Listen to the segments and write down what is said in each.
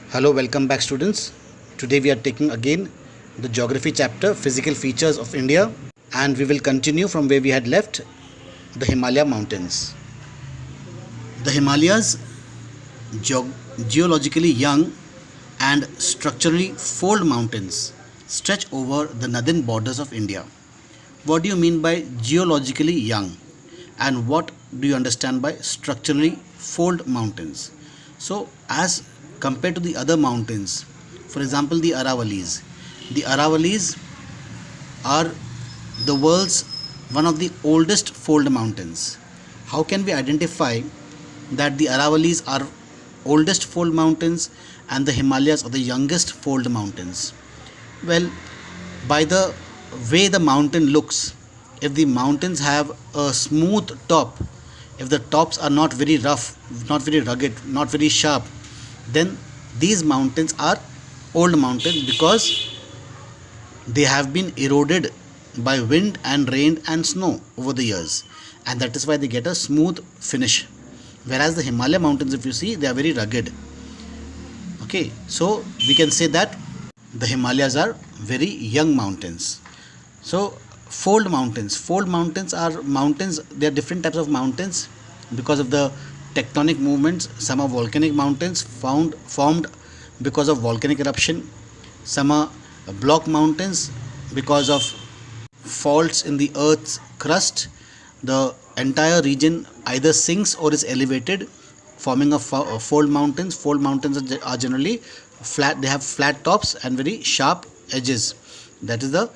Hello, welcome back students. Today we are taking again the geography chapter, physical features of India, and we will continue from where we had left, the Himalaya mountains. The Himalayas, geologically young and structurally fold mountains, stretch over the northern borders of India. What do you mean by geologically young? And what do you understand by structurally fold mountains? So, as compared to the other mountains, for example, the Aravallis are the world's one of the oldest fold mountains. How can we identify that the Aravallis are oldest fold mountains and the Himalayas are the youngest fold mountains? Well, by the way the mountain looks, if the mountains have a smooth top, if the tops are not very rough, not very rugged, not very sharp, then these mountains are old mountains because they have been eroded by wind and rain and snow over the years, and that is why they get a smooth finish. Whereas the Himalaya mountains, if you see, they are very rugged. Okay, so we can say that the Himalayas are very young mountains. So fold mountains are mountains. There are different types of mountains because of the tectonic movements. Some are volcanic mountains formed because of volcanic eruption. Some are block mountains because of faults in the earth's crust. The entire region either sinks or is elevated, forming a fold mountains. Fold mountains are generally flat. They have flat tops and very sharp edges. That is the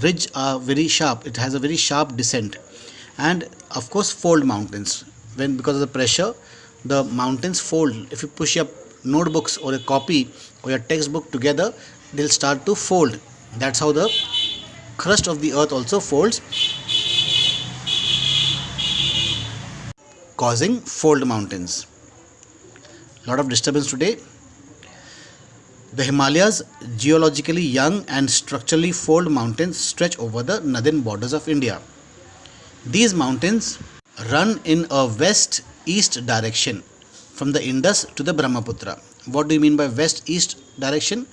ridge are very sharp. It has a very sharp descent. And of course, fold mountains, when because of the pressure the mountains fold. If you push your notebooks or a copy or your textbook together, they'll start to fold. That's how the crust of the earth also folds, causing fold mountains. Lot of disturbance today. The Himalayas, geologically young and structurally fold mountains, stretch over the northern borders of India. These mountains run in a west-east direction from the Indus to the Brahmaputra. What do you mean by west-east direction?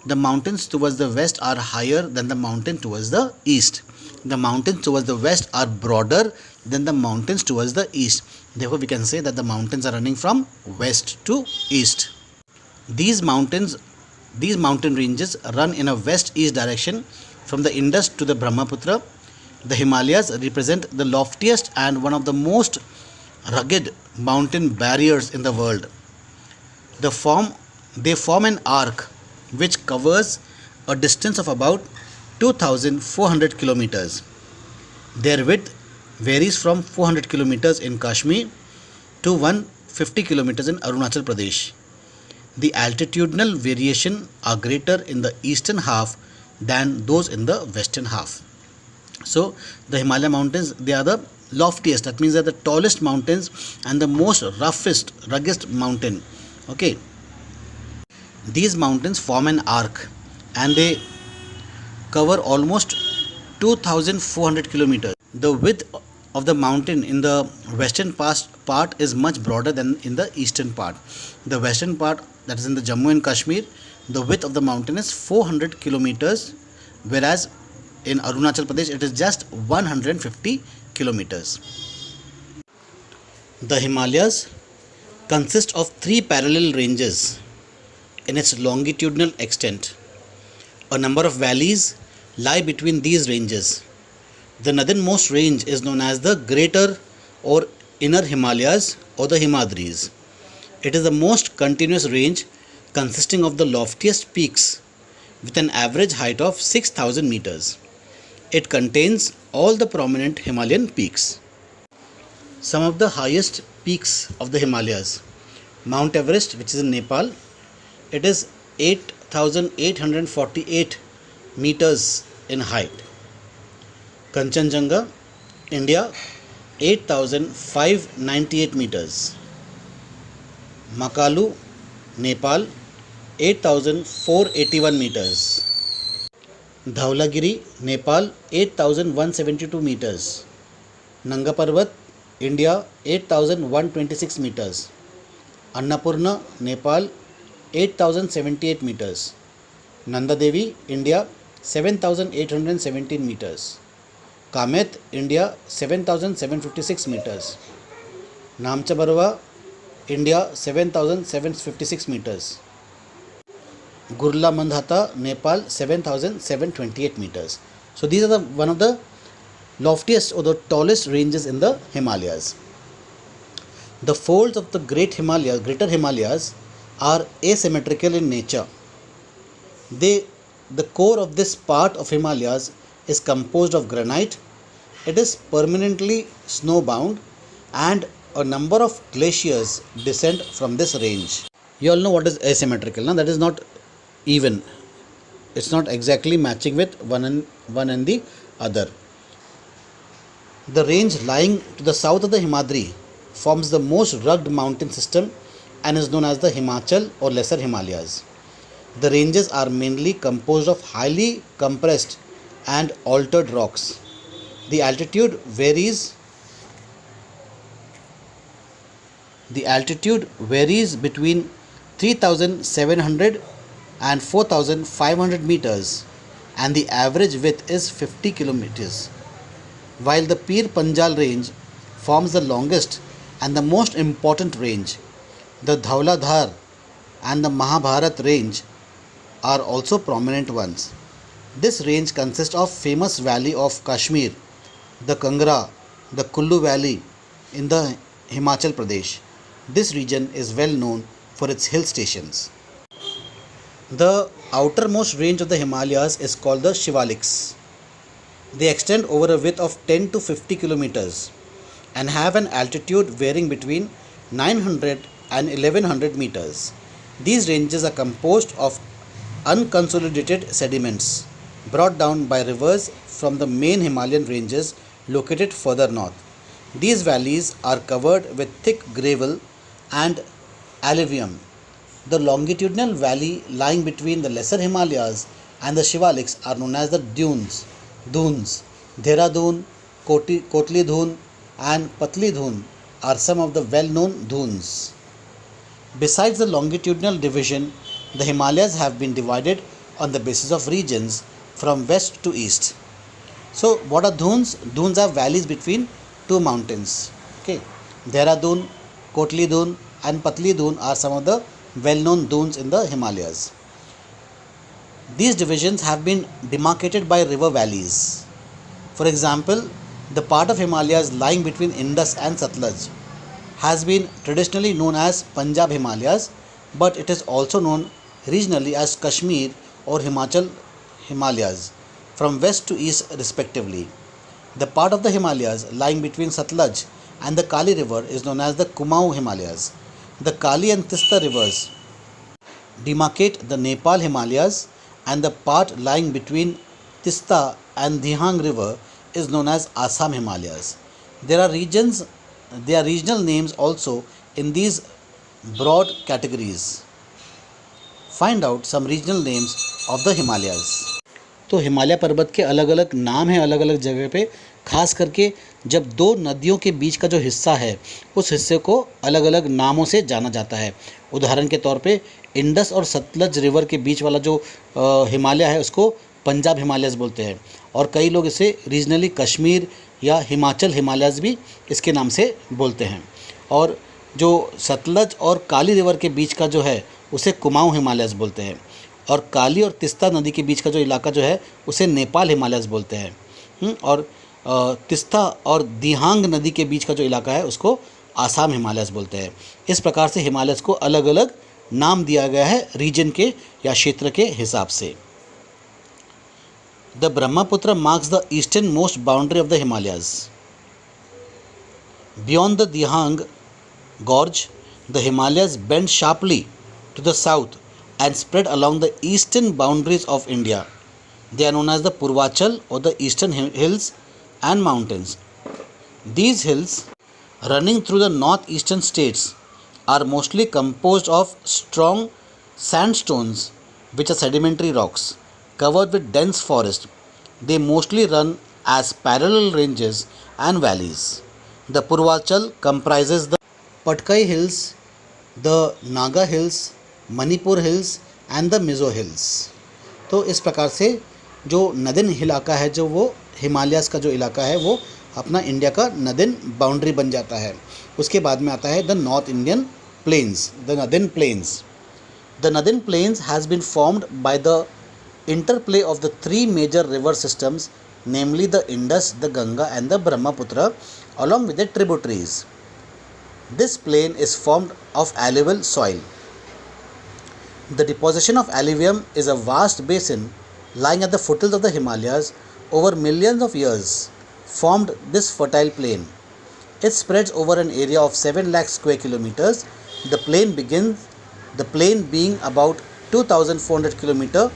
The mountains towards the west are higher than the mountain towards the east. The mountains towards the west are broader than the mountains towards the east. Therefore, we can say that the mountains are running from west to east. These mountain ranges run in a west-east direction from the Indus to the Brahmaputra. The Himalayas represent the loftiest and one of the most rugged mountain barriers in the world. They form an arc which covers a distance of about 2,400 kilometers. Their width varies from 400 kilometers in Kashmir to 150 kilometers in Arunachal Pradesh. The altitudinal variation are greater in the eastern half than those in the western half. So the Himalaya mountains, they are the loftiest. That means they are the tallest mountains and the most roughest, rugged mountain. Okay. These mountains form an arc and they cover almost 2,400 kilometers. The width of the mountain in the western part is much broader than in the eastern part. The western part, that is in the Jammu and Kashmir, the width of the mountain is 400 kilometers, whereas in Arunachal Pradesh it is just 150 kilometers. The Himalayas consist of three parallel ranges in its longitudinal extent. A number of valleys lie between these ranges. The northernmost range is known as the Greater or Inner Himalayas or the Himadris. It is the most continuous range consisting of the loftiest peaks with an average height of 6,000 meters. It contains all the prominent Himalayan peaks. Some of the highest peaks of the Himalayas. Mount Everest, which is in Nepal, it is 8,848 meters in height. Kanchenjunga, India, 8,598 meters. Makalu, Nepal, 8,481 meters. Dhaulagiri, Nepal, 8,172 meters. Nanga Parbat, India, 8,126 meters. Annapurna, Nepal, 8,078 meters. Nanda Devi, India, 7,817 meters. Kamet, India, 7,756 meters. Namcha Barwa, India, 7,756 meters. Gurla Mandhata, Nepal, 7,728 meters. So these are one of the loftiest or the tallest ranges in the Himalayas. The folds of the Greater Himalayas, are asymmetrical in nature. The core of this part of Himalayas is composed of granite. It is permanently snowbound, and a number of glaciers descend from this range. You all know what is asymmetrical, no? That is not even. It's not exactly matching with one and the other. The range lying to the south of the Himadri forms the most rugged mountain system and is known as the Himachal or Lesser Himalayas. The ranges are mainly composed of highly compressed and altered rocks. The altitude varies between 3,700 and 4,500 meters, and the average width is 50 kilometers. While the Pir Panjal range forms the longest and the most important range, the Dhauladhar and the Mahabharat range are also prominent ones. This range consists of famous valley of Kashmir, the Kangra, the Kullu valley in the Himachal Pradesh. This region is well known for its hill stations. The outermost range of the Himalayas is called the Shivaliks. They extend over a width of 10 to 50 kilometers and have an altitude varying between 900 and 1100 meters. These ranges are composed of unconsolidated sediments brought down by rivers from the main Himalayan ranges located further north. These valleys are covered with thick gravel and alluvium. The longitudinal valley lying between the Lesser Himalayas and the Shivaliks are known as the dunes. Dehradun, Kotli Dhun and Patli Dhun are some of the well-known dunes. Besides the longitudinal division, the Himalayas have been divided on the basis of regions from west to east. So what are dunes? Dunes are valleys between two mountains. Okay, Dehradun, Kotli Dhun and Patli Dhun are some of the well-known dunes in the Himalayas. These divisions have been demarcated by river valleys. For example, the part of Himalayas lying between Indus and Satluj has been traditionally known as Punjab Himalayas, but it is also known regionally as Kashmir or Himachal Himalayas from west to east respectively. The part of the Himalayas lying between Satluj and the Kali river is known as the Kumaon Himalayas. The Kali and Tista rivers demarcate the Nepal Himalayas, and the part lying between Tista and Dihang river is known as Assam Himalayas. There are regional names also in these broad categories. Find out some regional names of the Himalayas. तो हिमालय पर्वत के अलग अलग नाम हैं अलग अलग जगह पे, खास करके जब दो नदियों के बीच का जो हिस्सा है उस हिस्से को अलग अलग नामों से जाना जाता है. उदाहरण के तौर पे इंडस और सतलज रिवर के बीच वाला जो हिमालय है उसको पंजाब हिमालयस बोलते हैं, और कई लोग इसे रीजनली कश्मीर या हिमाचल हिमालयस भी इसके नाम से बोलते हैं. और जो सतलज और काली रिवर के बीच का जो है उसे कुमाऊं हिमालयस बोलते हैं, और काली और तिस्ता नदी के बीच का जो इलाका जो है उसे नेपाल हिमालयस बोलते हैं. और तिस्ता और दिहांग नदी के बीच का जो इलाका है उसको आसाम हिमालयस बोलते हैं. इस प्रकार से हिमालयस को अलग अलग नाम दिया गया है रीजन के या क्षेत्र के हिसाब से. The Brahmaputra marks the eastern most boundary of the Himalayas. Beyond the Dihang gorge, the Himalayas bend sharply to the south and spread along the eastern boundaries of India. They are known as the Purvachal or the eastern hills and mountains. These hills, running through the northeastern states, are mostly composed of strong sandstones which are sedimentary rocks covered with dense forest. They mostly run as parallel ranges and valleys. The Purvachal comprises the Patkai Hills, the Naga Hills, Manipur hills and the Mizo hills. तो इस प्रकार से जो northern इलाका है, जो वो Himalayas का जो इलाका है, वो अपना इंडिया का नदन बाउंड्री बन जाता है। उसके बाद में आता है the north Indian plains, the northern plains. The northern plains has been formed by the interplay of the three major river systems, namely the Indus, the Ganga and the Brahmaputra, along with their tributaries. This plain is formed of alluvial soil. The deposition of alluvium is a vast basin lying at the foothills of the Himalayas. Over millions of years formed this fertile plain. It spreads over an area of 7 lakh square kilometers. The plain being about 2,400 kilometers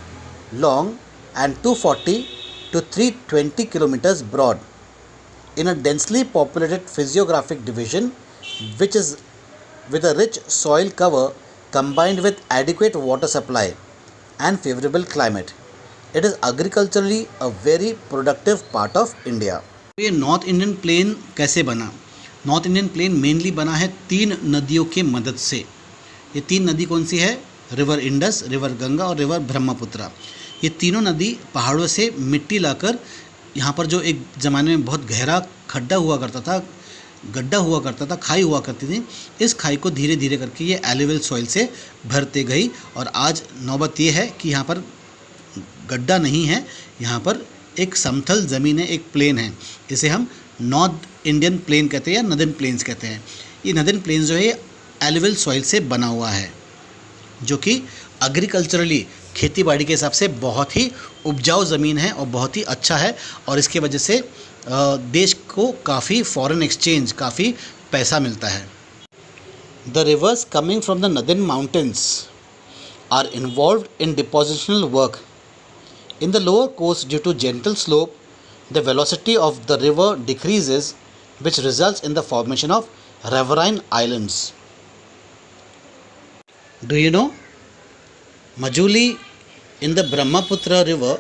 long and 240 to 320 kilometers broad, in a densely populated physiographic division which is with a rich soil cover combined with adequate water supply and favorable climate. It is agriculturally a very productive part of India. ये north Indian plain कैसे बना? North Indian plain mainly बना है 3 नदियों के मदद से। ये 3 नदी कौन सी है? रिवर इंडस, रिवर गंगा और रिवर ब्रह्मपुत्र। ये तीनों नदी पहाड़ों से मिट्टी लाकर यहाँ पर जो एक ज़माने में बहुत गहरा खड्डा हुआ करता था, गड्ढा हुआ करता था, खाई हुआ करती थी, इस खाई को धीरे धीरे करके ये एलुवियल सॉइल से भरते गई। और आज नौबत ये है कि यहाँ पर गड्ढा नहीं है, यहाँ पर एक समतल ज़मीन है, एक प्लेन है। इसे हम नॉर्थ इंडियन प्लेन कहते हैं या नदन प्लेन्स कहते हैं। ये नदन प्लेन्स जो है एलुवियल सॉइल से बना हुआ है, जो कि एग्रीकल्चरली खेती बाड़ी के हिसाब से बहुत ही उपजाऊ ज़मीन है और बहुत ही अच्छा है। और इसके वजह से देश को काफ़ी फॉरेन एक्सचेंज, काफ़ी पैसा मिलता है। The rivers coming from the northern mountains are involved in depositional work in the lower course due to gentle slope. The velocity of the river decreases which results in the formation of riverine islands. Do you know Majuli in the Brahmaputra river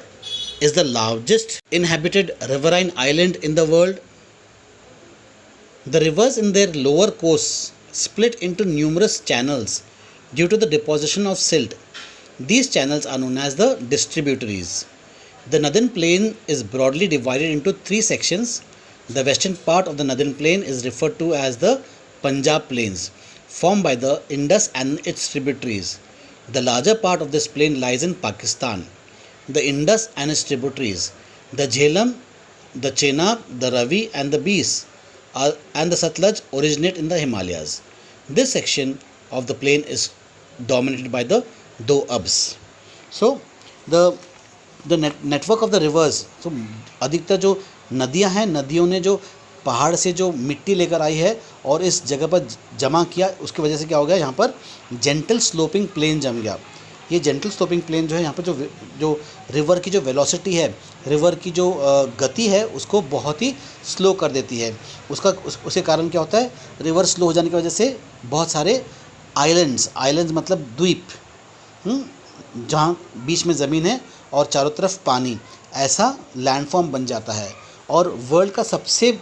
is the largest inhabited riverine island in the world. The rivers in their lower course split into numerous channels due to the deposition of silt. These channels are known as the distributaries. The Northern Plain is broadly divided into 3 sections. The western part of the Northern Plain is referred to as the Punjab Plains, formed by the Indus and its tributaries. The larger part of this plain lies in Pakistan. The Indus and its tributaries, the Jhelum, the Chenab, the Ravi and the Beas and the Satluj originate in the Himalayas. This section of the plain is dominated by the Doabs. So the network of the rivers, so अधिकतर जो नदियां हैं, नदियों ने जो पहाड़ से जो मिट्टी लेकर आई है और इस जगह पर जमा किया, उसकी वजह से क्या हो गया, यहाँ पर जेंटल स्लोपिंग प्लेन जम गया। ये जेंटल स्लोपिंग प्लेन जो है, यहाँ पर जो रिवर की जो वेलोसिटी है, रिवर की जो गति है, उसको बहुत ही स्लो कर देती है। उसके कारण क्या होता है, रिवर स्लो हो जाने की वजह से बहुत सारे आइलैंड्स मतलब द्वीप, जहाँ बीच में ज़मीन है और चारों तरफ पानी, ऐसा लैंडफॉर्म बन जाता है। और वर्ल्ड का सबसे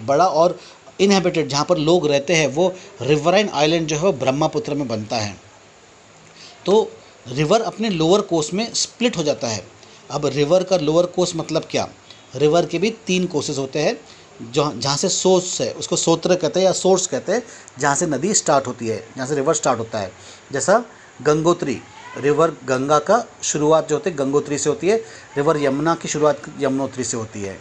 बड़ा और इनहेबिटेड जहाँ पर लोग रहते हैं, वो रिवराइन आइलैंड जो है वो ब्रह्मपुत्र में बनता है। तो रिवर अपने लोअर कोर्स में स्प्लिट हो जाता है। अब रिवर का लोअर कोर्स मतलब क्या? रिवर के भी 3 कोर्सेज होते हैं। जहाँ से सोर्स है उसको सोत्र कहते हैं या सोर्स कहते हैं, जहाँ से नदी स्टार्ट होती है, जहाँ से रिवर स्टार्ट होता है। जैसा गंगोत्री, रिवर गंगा का शुरुआत जो होती है गंगोत्री से होती है, रिवर यमुना की शुरुआत यमुनोत्री से होती है,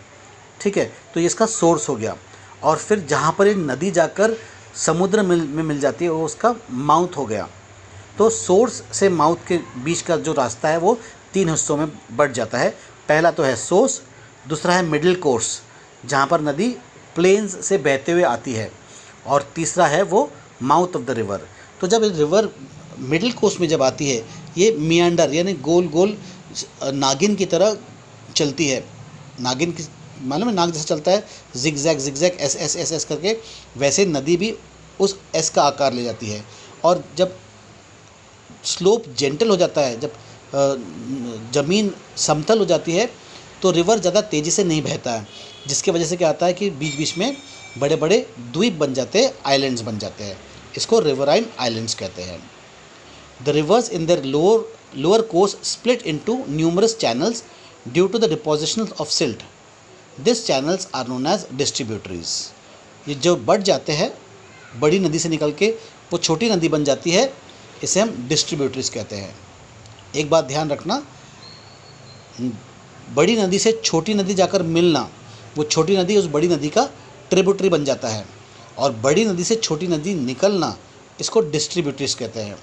ठीक है। तो ये इसका सोर्स हो गया। और फिर जहाँ पर ये नदी जाकर समुद्र में मिल जाती है, वो उसका माउथ हो गया। तो सोर्स से माउथ के बीच का जो रास्ता है वो 3 हिस्सों में बढ़ जाता है। पहला तो है सोर्स, दूसरा है मिडिल कोर्स जहाँ पर नदी प्लेन्स से बहते हुए आती है, और तीसरा है वो माउथ ऑफ द रिवर। तो जब रिवर मिडिल कोर्स में जब आती है, ये मियांडर यानी गोल गोल नागिन की तरह चलती है। नागिन की मालूम है, नाग जैसे चलता है, zig zag S S S S करके, वैसे नदी भी उस एस का आकार ले जाती है। और जब स्लोप जेंटल हो जाता है, जब ज़मीन समतल हो जाती है, तो रिवर ज़्यादा तेज़ी से नहीं बहता है, जिसकी वजह से क्या आता है कि बीच बीच में बड़े बड़े द्वीप बन जाते हैं, आइलैंड्स बन जाते हैं। इसको रिवराइन आइलैंड्स कहते हैं। The rivers in their lower course split into numerous channels due to the deposition of silt. This channels are known as distributaries. ये जो बढ़ जाते हैं बड़ी नदी से निकल के वो छोटी नदी बन जाती है, इसे हम डिस्ट्रीब्यूटरीज कहते हैं। एक बात ध्यान रखना, बड़ी नदी से छोटी नदी जाकर मिलना, वो छोटी नदी उस बड़ी नदी का ट्रिब्यूटरी बन जाता है, और बड़ी नदी से छोटी नदी निकलना, इसको डिस्ट्रीब्यूटरीज कहते हैं।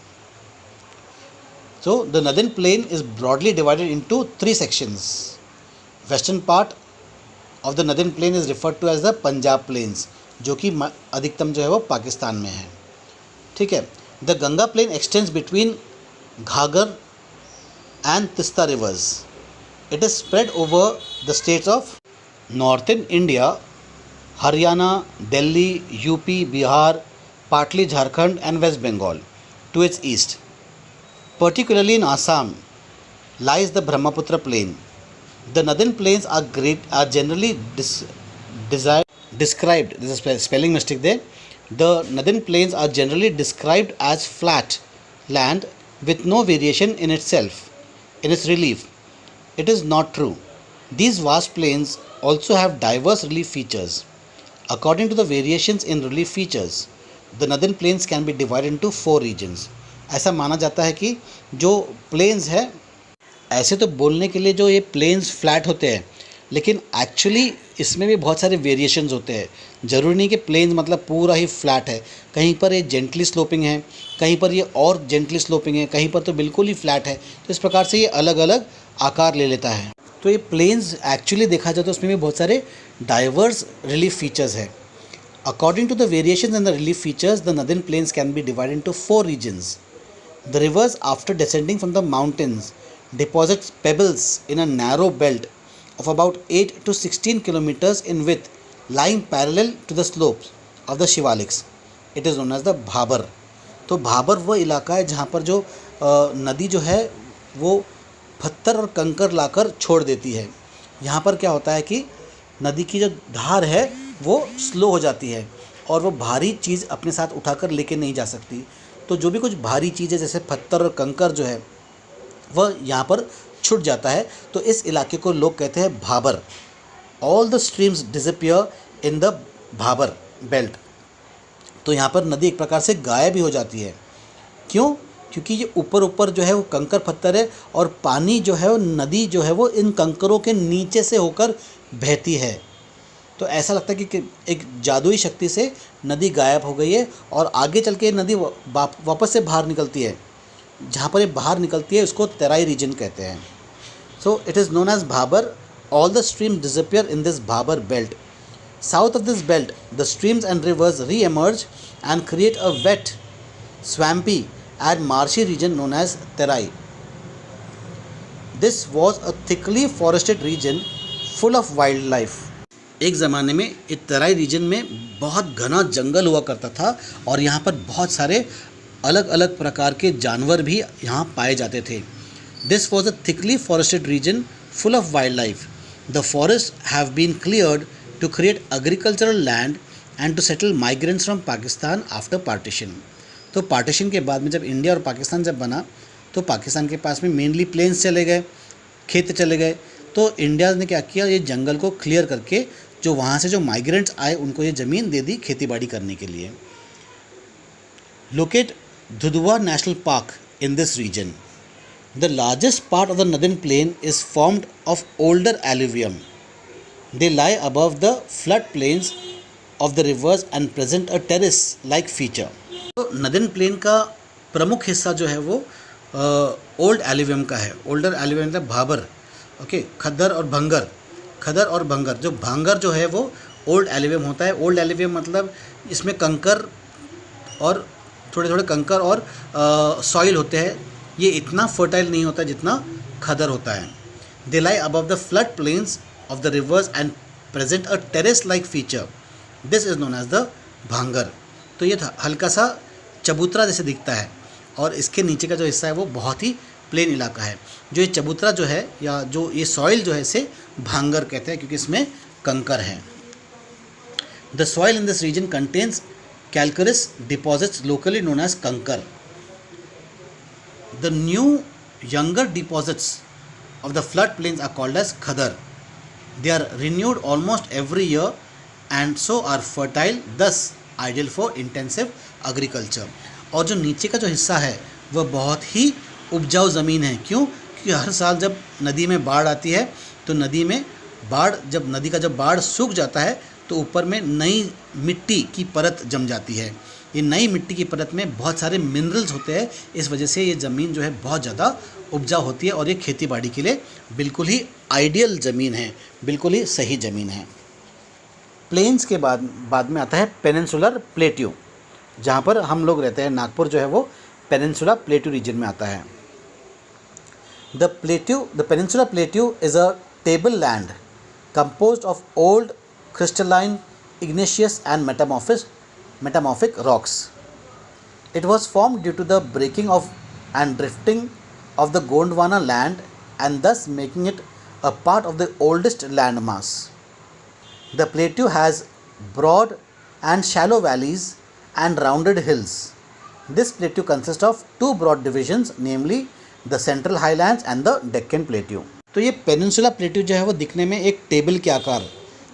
So the northern plain is broadly divided into 3 sections. Western part of the northern plain is referred to as the Punjab plains, जो कि अधिकतम जो है वो पाकिस्तान में है। ठीक है। The Ganga plain extends between Ghaggar and Tista rivers. It is spread over the states of northern India, Haryana, Delhi, UP, Bihar, partly Jharkhand and West Bengal to its east. Particularly in Assam lies the Brahmaputra plain. The northern plains are generally described. This is a spelling mistake there. The northern plains are generally described as flat land with no variation in its relief. It is not true. These vast plains also have diverse relief features. According to the variations in relief features, the northern plains can be divided into 4 regions. ऐसा माना जाता है कि जो planes है, ऐसे तो बोलने के लिए जो ये प्लेन्स फ्लैट होते हैं, लेकिन एक्चुअली इसमें भी बहुत सारे वेरिएशंस होते हैं। ज़रूरी नहीं कि प्लेन्स मतलब पूरा ही फ्लैट है, कहीं पर ये जेंटली स्लोपिंग है, कहीं पर ये और जेंटली स्लोपिंग है, कहीं पर तो बिल्कुल ही फ्लैट है। तो इस प्रकार से ये अलग अलग आकार ले लेता है। तो ये प्लेन्स एक्चुअली देखा जाए तो उसमें भी बहुत सारे डाइवर्स रिलीफ फीचर्स है। According to the variations in the relief features, the northern plains can be divided into 4 regions. The rivers, after descending from the mountains, deposit pebbles in a narrow belt of about 8 to 16 kilometers in width, lying parallel to the slopes of the Shivaliks. It is known as the Bhabar. तो भाबर वो इलाका है जहाँ पर जो नदी जो है वो पत्थर और कंकर लाकर छोड़ देती है। यहाँ पर क्या होता है कि नदी की जो धार है वो स्लो हो जाती है और वो भारी चीज़ अपने साथ उठाकर लेके नहीं जा सकती। तो जो भी कुछ भारी चीज़ है जैसे पत्थर और कंकर जो है वह यहाँ पर छूट जाता है, तो इस इलाके को लोग कहते हैं Bhabar. All the streams disappear in the Bhabar belt. तो यहाँ पर नदी एक प्रकार से गायब ही हो जाती है। क्यों? क्योंकि ये ऊपर ऊपर जो है वो कंकर पत्थर है और पानी जो है वो नदी जो है वो इन कंकरों के नीचे से होकर बहती है। तो ऐसा लगता है कि एक जादुई शक्ति से नदी गायब हो गई है और आगे चल के नदी वापस से बाहर निकलती है। जहाँ पर ये बाहर निकलती है उसको तराई रीजन कहते हैं। So it is known as Bhabar. All the streams disappear in this Bhabar belt. South of this belt the streams and rivers reemerge and create a wet swampy and marshy region known as Terai. This was a thickly forested region full of wild life. एक ज़माने में इस तराई reason में बहुत घना जंगल हुआ करता था और यहाँ पर बहुत सारे अलग अलग प्रकार के जानवर भी यहाँ पाए जाते थे। This was a thickly forested region full of wild life. The forest have been cleared to create agricultural land and to settle migrants from Pakistan after partition. तो पार्टीशन के बाद में जब इंडिया और पाकिस्तान जब बना तो पाकिस्तान के पास में मेनली प्लेन्स चले गए, खेत चले गए। तो इंडिया ने क्या किया, ये जंगल को क्लियर करके जो वहाँ से जो माइग्रेंट्स आए उनको ये ज़मीन दे दी खेतीबाड़ी करने के लिए। Locate Dudhwa national park in this region. The largest part of the northern plain is formed of older alluvium. They lie above the flood plains of the rivers and present a terrace like feature. तो northern plain का प्रमुख हिस्सा जो है वो old alluvium का है। Older alluvium मतलब भाबर, ओके, खद्दर और भंगर। खदर और भंगर, जो भांगर जो है वो ओल्ड एलुवियम होता है। ओल्ड एलुवियम मतलब इसमें कंकर और थोड़े थोड़े कंकर और सॉइल होते हैं। ये इतना फर्टाइल नहीं होता जितना खदर होता है। They lie above the flood plains of the rivers and present a terrace like feature. This is known as the Bhangar. तो ये हल्का सा चबूतरा जैसे दिखता है और इसके नीचे का जो हिस्सा है वो बहुत ही प्लेन इलाका है। जो ये चबूतरा जो है या जो ये सॉइल जो है इसे भांगर कहते हैं क्योंकि इसमें कंकर है। The soil in this reason contains calcareous deposits locally known as kankar. The new younger deposits of the floodplains are called as khadar. They are renewed almost every year and so are fertile, thus ideal for intensive agriculture. और जो नीचे का जो हिस्सा है वह बहुत ही उपजाऊ ज़मीन है. क्यों? क्योंकि हर साल जब नदी में बाढ़ आती है तो नदी का जब बाढ़ सूख जाता है तो ऊपर में नई मिट्टी की परत जम जाती है. ये नई मिट्टी की परत में बहुत सारे मिनरल्स होते हैं. इस वजह से ये ज़मीन जो है बहुत ज़्यादा उपजाऊ होती है और ये खेती बाड़ी के लिए बिल्कुल ही आइडियल ज़मीन है, बिल्कुल ही सही ज़मीन है. प्लेन्स के बाद में आता है पेनिनसुलर प्लेट्यू, जहाँ पर हम लोग रहते हैं. नागपुर जो है वो पेनिनसुला प्लेट्यू रीजन में आता है. The peninsula plateau is a table land composed of old crystalline, igneous and metamorphic rocks. It was formed due to the breaking of and drifting of the Gondwana land and thus making it a part of the oldest landmass. The plateau has broad and shallow valleys and rounded hills. This plateau consists of two broad divisions, namely the Central Highlands and the Deccan Plateau. तो ये peninsula plateau जो है वो दिखने में एक table के आकार,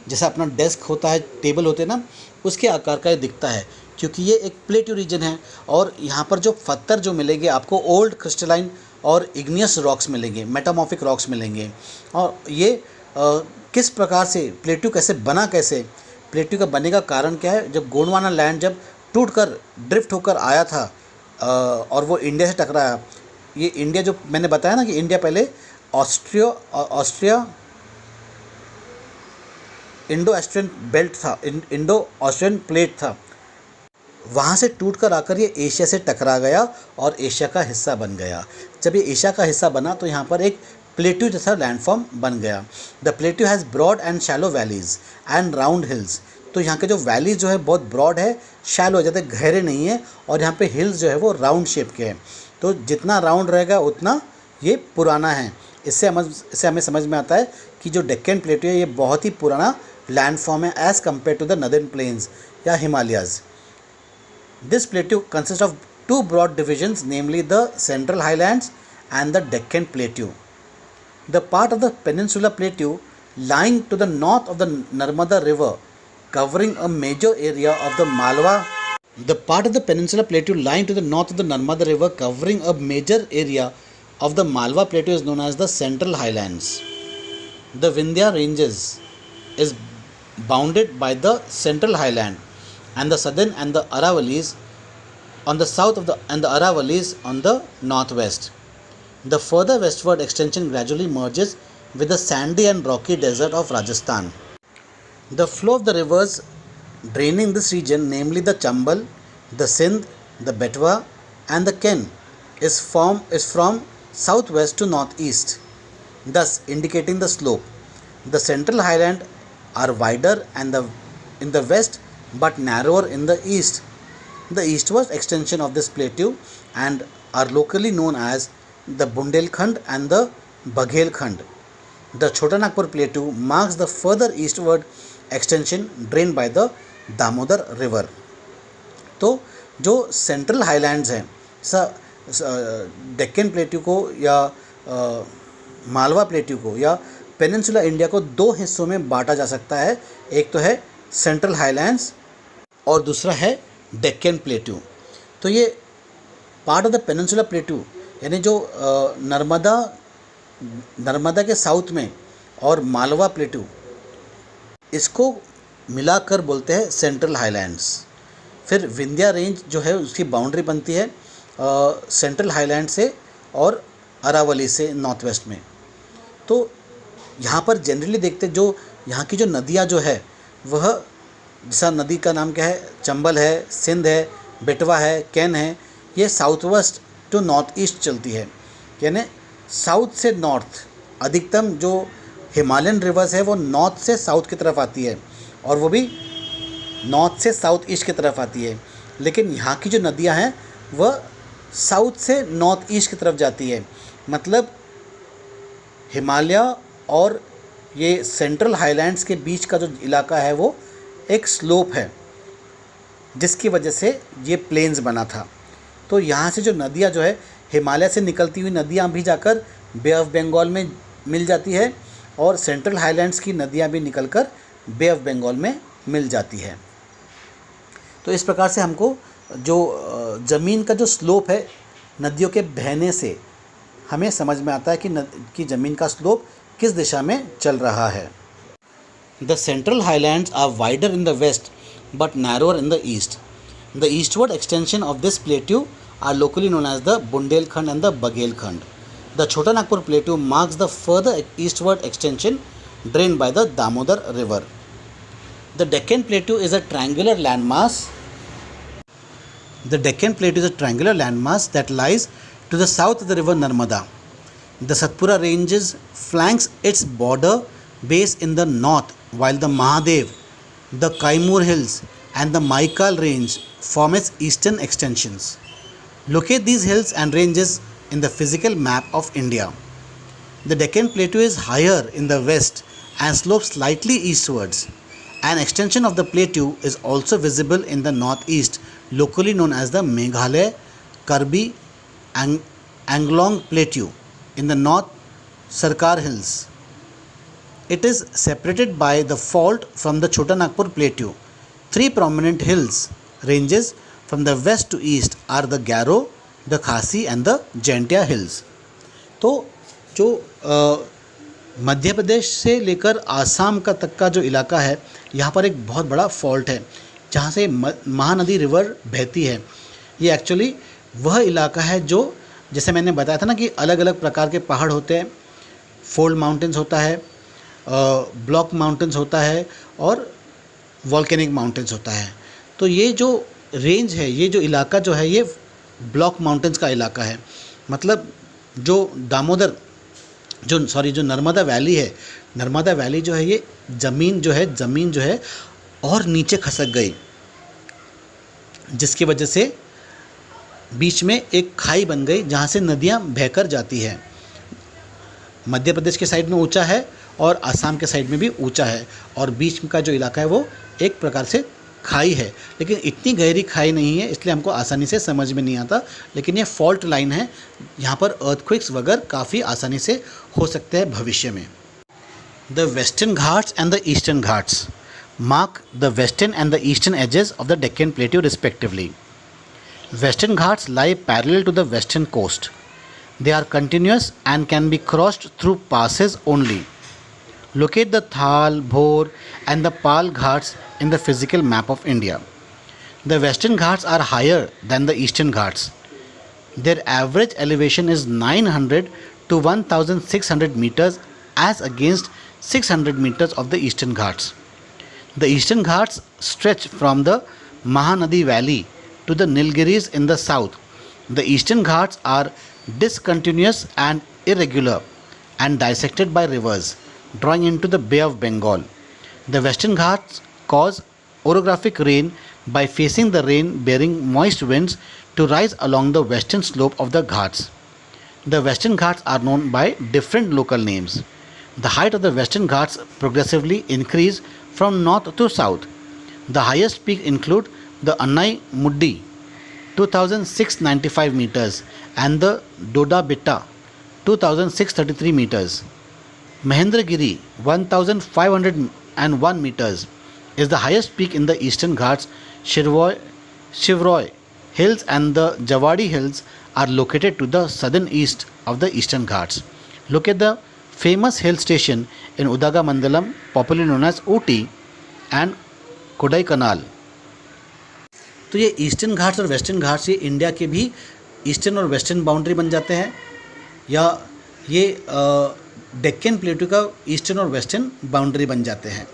जैसा अपना डेस्क होता है, टेबल होते हैं ना, उसके आकार का ये दिखता है, क्योंकि ये एक प्लेट्यू रीजन है. और यहाँ पर जो पत्थर जो मिलेंगे आपको ओल्ड क्रिस्टलाइन और इग्नियस रॉक्स मिलेंगे, मेटामॉर्फिक रॉक्स मिलेंगे. और ये किस प्रकार से प्लेट्यू कैसे प्लेट्यू का बनने का कारण क्या है? जब गोंडवाना लैंड जब टूटकर ड्रिफ्ट होकर आया था और वो इंडिया से टकराया. ये इंडिया जो मैंने बताया ना कि इंडिया पहले ऑस्ट्रिया इंडो ऑस्ट्रियन बेल्ट था, इंडो ऑस्ट्रियन प्लेट था. वहाँ से टूट कर आकर ये एशिया से टकरा गया और एशिया का हिस्सा बन गया. जब ये एशिया का हिस्सा बना तो यहाँ पर एक प्लेट्यू जैसा लैंडफॉर्म बन गया. The plateau has broad and shallow valleys and round hills. तो यहाँ के जो वैलीज जो है बहुत ब्रॉड है, शैलो ज़्यादा गहरे नहीं है, और यहाँ पे हिल्स जो है वो राउंड शेप के हैं. तो जितना राउंड रहेगा उतना ये पुराना है. इससे हमें समझ में आता है कि जो डेक्कन प्लेट्यू है ये बहुत ही पुराना लैंडफॉर्म है as compare to the northern plains या Himalayas. This plateau consist of two broad divisions, namely the Central Highlands and the Deccan Plateau. The part of the Peninsula Plateau lying to the north of the Narmada River, covering a major area of the Malwa. The part of the Peninsula Plateau lying to the north of the Narmada River, covering a major area of the Malwa Plateau, is known as the Central Highlands. The Vindhya Ranges is bounded by the Central Highland and the southern and the Aravallis on the south of and the Aravallis on the northwest. The further westward extension gradually merges with the sandy and rocky desert of Rajasthan. The flow of the rivers draining this region, namely the Chambal, the Sindh, the Betwa and the Ken, is from southwest to northeast, thus indicating the slope. The Central Highland are wider and in the west but narrower in the east. The eastward extension of this plateau and are locally known as the Bundelkhand and the Baghelkhand. The Chota Nagpur Plateau marks the further eastward extension drained by the Damodar River. तो जो central highlands हैं, Deccan plateau को या Malwa plateau को या peninsula India को दो हिस्सों में बांटा जा सकता है. एक तो है सेंट्रल हाईलैंड्स और दूसरा है डेक्कन प्लेट्यू. तो ये part of the peninsula plateau यानी जो नर्मदा के साउथ में और मालवा प्लेट्यू, इसको मिलाकर बोलते हैं सेंट्रल हाईलैंड्स. फिर विंध्या रेंज जो है उसकी बाउंड्री बनती है सेंट्रल हाईलैंड से और अरावली से नॉर्थ वेस्ट में. तो यहाँ पर जनरली देखते जो यहाँ की जो नदियाँ जो है वह, जैसा नदी का नाम क्या है, चंबल है, सिंध है, बेटवा है, कैन है, ये south west to north east चलती है. यानी साउथ से नॉर्थ अधिकतम जो हिमालयन रिवर्स है वो नॉर्थ से साउथ की तरफ आती है और वो भी नॉर्थ से साउथ ईस्ट की तरफ आती है. लेकिन यहाँ की जो नदियाँ हैं वह साउथ से नॉर्थ ईस्ट की तरफ जाती है. मतलब हिमालय और ये सेंट्रल हाईलैंड्स के बीच का जो इलाका है वो एक स्लोप है. जिसकी वजह से ये प्लेन्स बना था। तो यहाँ से जो नदियाँ जो है हिमालय से निकलती हुई नदियाँ भी जाकर बे ऑफ बंगाल में मिल जाती है और सेंट्रल हाईलैंड्स की नदियाँ भी निकलकर बे ऑफ बंगाल में मिल जाती है। तो इस प्रकार से हमको जो ज़मीन का जो स्लोप है नदियों के बहने से हमें समझ में आता है कि ज़मीन का स्लोप किस दिशा में चल रहा है। The central highlands are wider in the west but narrower in the east. The eastward extension of this plateau are locally known as the Bundelkhand and the Bagelkhand. The Chota Nagpur Plateau marks the further eastward extension drained by the Damodar River. The Deccan Plateau is a triangular landmass. The Deccan Plateau is a triangular landmass that lies to the south of the river Narmada. The Satpura Ranges flanks its border base in the north, while the Mahadev, the Kaimur Hills, and the Maikal Range form its eastern extensions. Locate these hills and ranges in the physical map of India. The Deccan Plateau is higher in the west and slopes slightly eastwards. An extension of the plateau is also visible in the northeast, locally known as the Meghalaya Karbi Anglong Plateau in the north Sarkar Hills. It is separated by the fault from the Chota Nagpur Plateau. Three prominent hills ranges from the west to east are the Garo, the Khasi and the Jaintia Hills. तो जो मध्य प्रदेश से लेकर आसाम का तक का जो इलाका है यहाँ पर एक बहुत बड़ा फॉल्ट है जहाँ से महानदी रिवर बहती है। ये एक्चुअली वह इलाका है जो जैसे मैंने बताया था ना कि अलग अलग प्रकार के पहाड़ होते हैं। फोल्ड माउंटेन्स होता है, ब्लॉक माउंटेन्स होता है और वॉल्केनिक माउंटेन्स होता है। तो ये जो रेंज है, ये जो इलाका जो है ये ब्लॉक माउंटेन्स का इलाका है। मतलब जो दामोदर जो नर्मदा वैली है, नर्मदा वैली जो है ये ज़मीन जो है और नीचे खसक गई, जिसकी वजह से बीच में एक खाई बन गई जहाँ से नदियाँ बहकर जाती है। मध्य प्रदेश के साइड में ऊंचा है और असम के साइड में भी ऊंचा है और बीच का जो इलाका है वो एक प्रकार से खाई है, लेकिन इतनी गहरी खाई नहीं है इसलिए हमको आसानी से समझ में नहीं आता। लेकिन ये फॉल्ट लाइन है, यहाँ पर अर्थक्वेक्स वगैरह काफ़ी आसानी से हो सकते हैं भविष्य में। The western Ghats and the eastern Ghats mark the western and the eastern edges of the Deccan plateau respectively. Western Ghats lie parallel to the western coast. They are continuous and can be crossed through passes only. Locate the Thal, Bhor and the Pal Ghats in the physical map of India. The Western Ghats are higher than the Eastern Ghats. Their average elevation is 900 to 1600 meters as against 600 meters of the Eastern Ghats. The Eastern Ghats stretch from the Mahanadi Valley to the Nilgiris in the south. The Eastern Ghats are discontinuous and irregular and dissected by rivers drawing into the Bay of Bengal. The Western Ghats cause orographic rain by facing the rain bearing moist winds to rise along the western slope of the Ghats. The Western Ghats are known by different local names. The height of the Western Ghats progressively increase from north to south. The highest peak include the Annai Muddi 2695 meters and the Doda Bitta 2633 meters. Mahendragiri 1501 meters is the highest peak in the Eastern Ghats. Shivroy Hills and the Javadi Hills are located to the southern east of the Eastern Ghats. Look at the famous hill station in Udagamandalam, popularly known as Ooty and Kodaikanal. तो ये eastern Ghats और western Ghats ये India के भी eastern और western boundary बन जाते हैं, या ये डेक्कन प्लेटू का ईस्टर्न और वेस्टर्न बाउंड्री बन जाते हैं।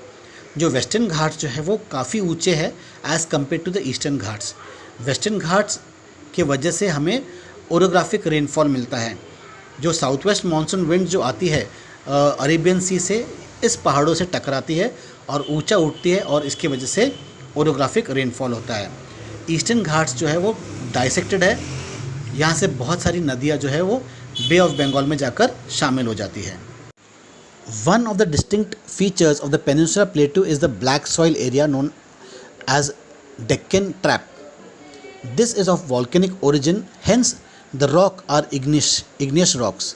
जो वेस्टर्न घाट्स जो है वो काफ़ी ऊंचे हैं as compare to the eastern Ghats. Western Ghats के वजह से हमें ओरोग्राफिक रेनफॉल मिलता है। जो साउथ वेस्ट मानसून विंड जो आती है अरेबियन सी से इस पहाड़ों से टकराती है और ऊंचा उठती है और इसकी वजह से ओरोग्राफिक रेनफॉल होता है। ईस्टर्न घाट्स जो है वो डाइसेक्टेड है, यहाँ से बहुत सारी नदियाँ जो है वो बे ऑफ बंगाल में जाकर शामिल हो जाती है। One of the distinct features of the peninsula plateau is the black soil area known as Deccan Trap. This is of volcanic origin, hence the rock are igneous rocks.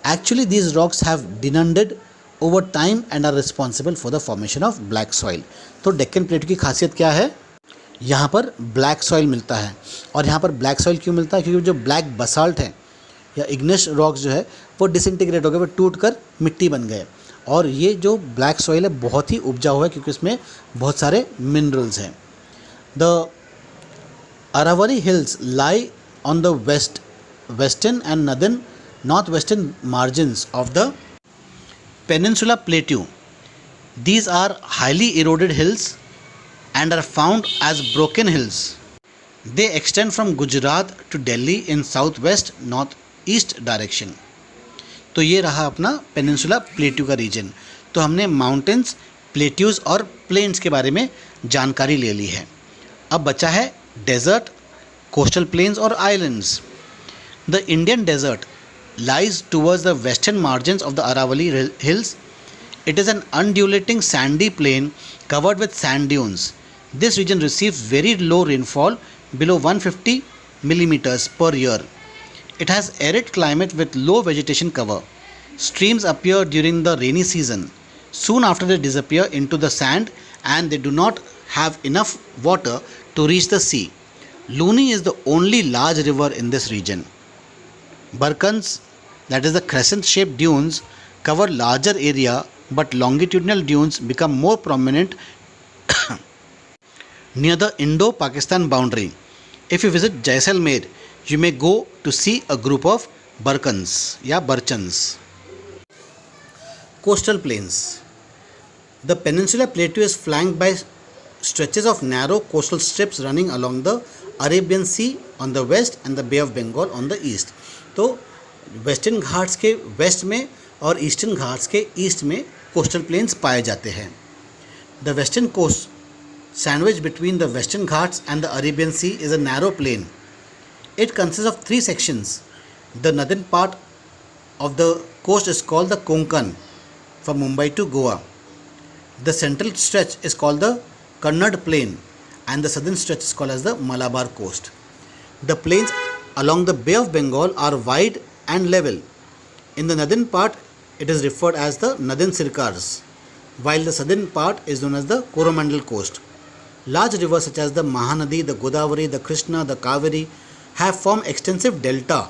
Actually, these rocks have denuded over time and are responsible for the formation of black soil. तो डेक्कन प्लेटू की खासियत क्या है? यहाँ पर black soil मिलता है, और यहाँ पर ब्लैक सॉइल क्यों मिलता है? क्योंकि जो ब्लैक बसाल्ट है या इग्नियस रॉक्स जो है वो डिसइंटीग्रेट हो गए, वो टूट कर मिट्टी बन गए, और ये जो ब्लैक सॉइल है बहुत ही उपजाऊ है क्योंकि इसमें बहुत सारे मिनरल्स हैं. The Aravalli Hills lie on the western and northwestern margins of the Peninsula Plateau. These are highly eroded hills and are found as broken hills. They extend from Gujarat to Delhi in southwest northeast direction. तो ये रहा अपना peninsula plateau का reason. तो हमने mountains, plateaus और planes के बारे में जानकारी ले ली है. अब बचा है डेजर्ट, कोस्टल प्लेन्स और islands. The Indian desert lies towards the western margins of the Aravalli Hills. It is an undulating sandy plain covered with sand dunes. This region receives very low rainfall, below 150 millimeters per year. It has arid climate with low vegetation cover. Streams appear during the rainy season. Soon after they disappear into the sand and they do not have enough water to reach the sea. Luni is the only large river in this region. Barkans, that is the crescent-shaped dunes, cover larger area, but longitudinal dunes become more prominent near the Indo-Pakistan boundary. If you visit Jaisalmer, you may go to see a group of Barkans या Barchans. Coastal plains. The Peninsula Plateau is flanked by stretches of narrow coastal strips running along the Arabian Sea on the west and the Bay of Bengal on the east. तो western Ghats के waste में और eastern Ghats के east में coastal planes पाए जाते हैं. The western coast sandwiched between the western ghats and the Arabian Sea is a narrow plain. It consists of three sections. The northern part of the coast is called the Konkan from Mumbai to Goa. The central stretch is called the Kannad Plain and the southern stretch is called as the Malabar coast. The plains along the Bay of Bengal are wide and level. In the northern part it is referred as the Northern Sircars, while the southern part is known as the Coromandel coast. Large rivers such as the Mahanadi, the Godavari, the Krishna, the Kaveri have formed extensive delta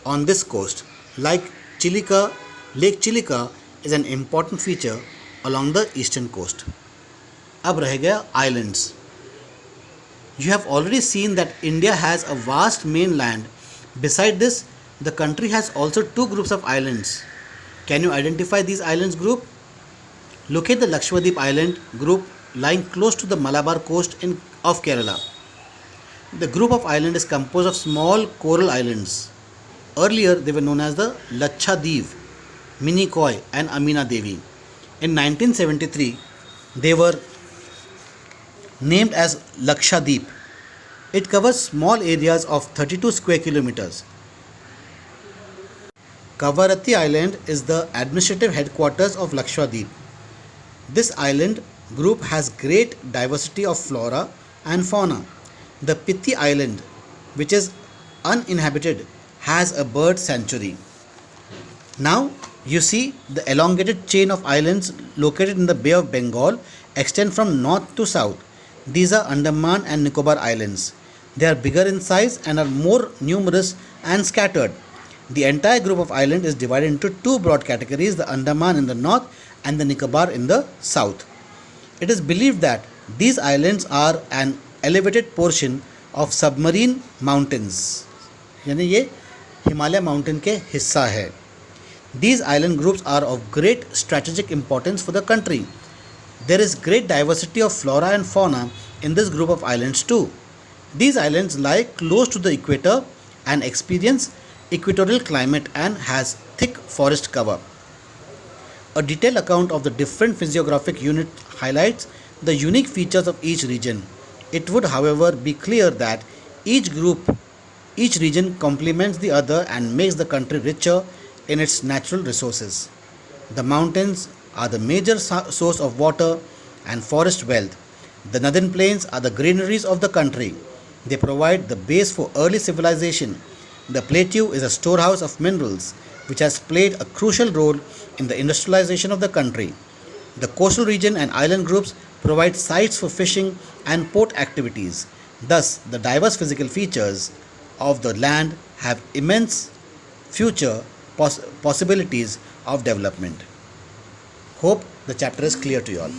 on this coast. Like Chilika, Lake Chilika is an important feature along the eastern coast. अब रह गया islands. You have already seen that India has a vast mainland. Beside this, the country has also two groups of islands. Can you identify these islands group? Locate the Lakshadweep Island group lying close to the Malabar coast of Kerala. The group of islands is composed of small coral islands. Earlier they were known as the Lakshadweep, Minicoy and Amina Devi. In 1973 they were named as Lakshadweep. It covers small areas of 32 square kilometers. Kavaratti Island is the administrative headquarters of Lakshadweep. This island group has great diversity of flora and fauna. The Pithi Island, which is uninhabited, has a bird sanctuary. Now you see the elongated chain of islands located in the Bay of Bengal extend from north to south. These are Andaman and Nicobar Islands. They are bigger in size and are more numerous and scattered. The entire group of islands is divided into two broad categories, the Andaman in the north and the Nicobar in the south. It is believed that these islands are an elevated portion of submarine mountains. यानी ये Himalaya mountain के हिस्सा है. These island groups are of great strategic importance for the country. There is great diversity of flora and fauna in this group of islands too. These islands lie close to the equator and experience equatorial climate and has thick forest cover. A detailed account of the different physiographic units highlights the unique features of each region. It would, however, be clear that each region complements the other and makes the country richer in its natural resources. The mountains are the major source of water and forest wealth. The Northern Plains are the granaries of the country. They provide the base for early civilization. The plateau is a storehouse of minerals which has played a crucial role in the industrialization of the country. The coastal region and island groups provide sites for fishing and port activities. Thus, the diverse physical features of the land have immense future possibilities of development. Hope the chapter is clear to you all.